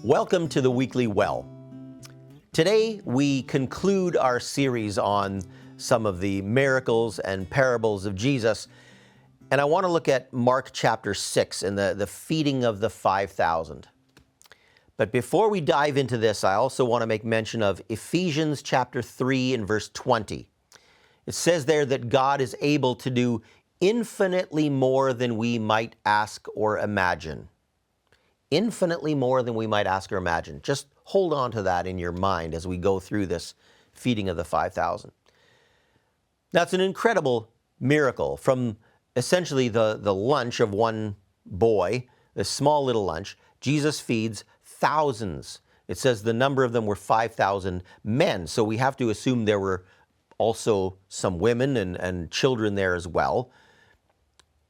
Welcome to the Weekly Well. Today we conclude our series on some of the miracles and parables of Jesus, and I want to look at Mark chapter 6 and the feeding of the 5,000. But before we dive into this, I also want to make mention of Ephesians chapter 3 and verse 20. It says there that God is able to do infinitely more than we might ask or imagine. Infinitely more than we might ask or imagine. Just hold on to that in your mind as we go through this feeding of the 5,000. That's an incredible miracle from essentially the lunch of one boy, a small little lunch. Jesus feeds thousands. It says the number of them were 5,000 men. So we have to assume there were also some women and children there as well.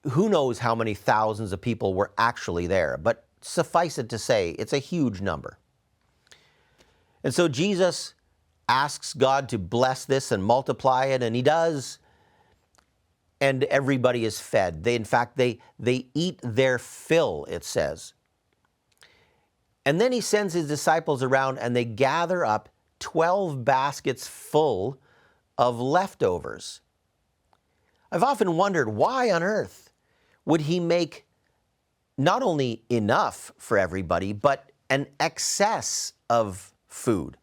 Who knows how many thousands of people were actually there, but suffice it to say, it's a huge number. And so Jesus asks God to bless this and multiply it, and he does. And everybody is fed. In fact, they eat their fill, it says. And then he sends his disciples around and they gather up 12 baskets full of leftovers. I've often wondered, why on earth would he make not only enough for everybody, but an excess of food?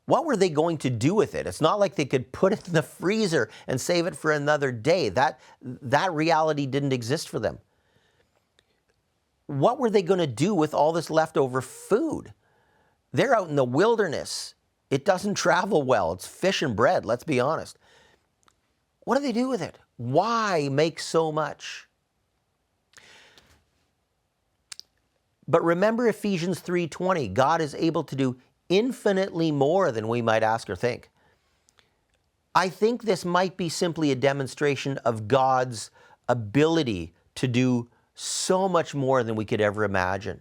What were they going to do with it? It's not like they could put it in the freezer and save it for another day. That reality didn't exist for them. What were they going to do with all this leftover food? They're out in the wilderness. It doesn't travel well. It's fish and bread, let's be honest. What do they do with it? Why make so much? But remember Ephesians 3:20, God is able to do infinitely more than we might ask or think. I think this might be simply a demonstration of God's ability to do so much more than we could ever imagine.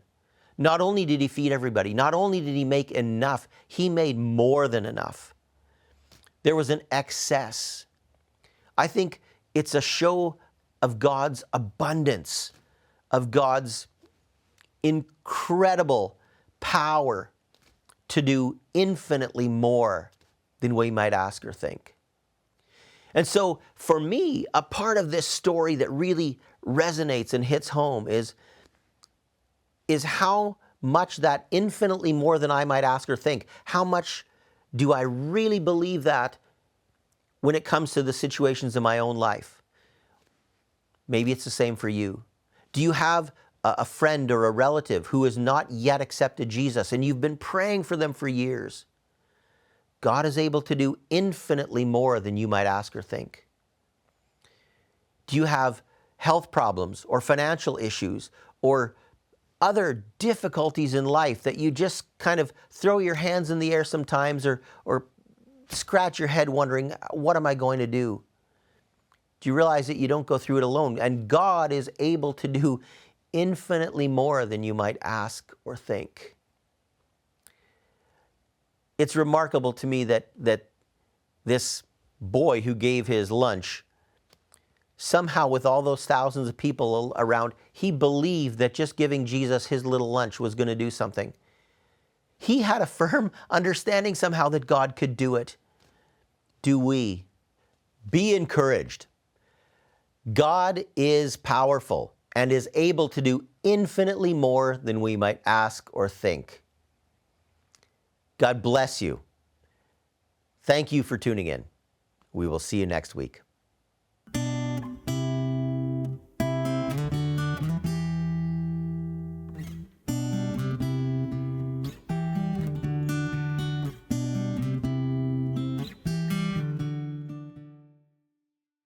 Not only did he feed everybody, not only did he make enough, he made more than enough. There was an excess. I think it's a show of God's abundance, of God's incredible power to do infinitely more than we might ask or think. And so for me, a part of this story that really resonates and hits home is how much that infinitely more than I might ask or think, how much do I really believe that when it comes to the situations in my own life? Maybe it's the same for you. Do you have a friend or a relative who has not yet accepted Jesus and you've been praying for them for years? God is able to do infinitely more than you might ask or think. Do you have health problems or financial issues or other difficulties in life that you just kind of throw your hands in the air sometimes or scratch your head wondering, what am I going to do? Do you realize that you don't go through it alone? And God is able to do infinitely more than you might ask or think. It's remarkable to me that this boy who gave his lunch, somehow with all those thousands of people around, he believed that just giving Jesus his little lunch was going to do something. He had a firm understanding somehow that God could do it. Do we? Be encouraged. God is powerful and is able to do infinitely more than we might ask or think. God bless you. Thank you for tuning in. We will see you next week.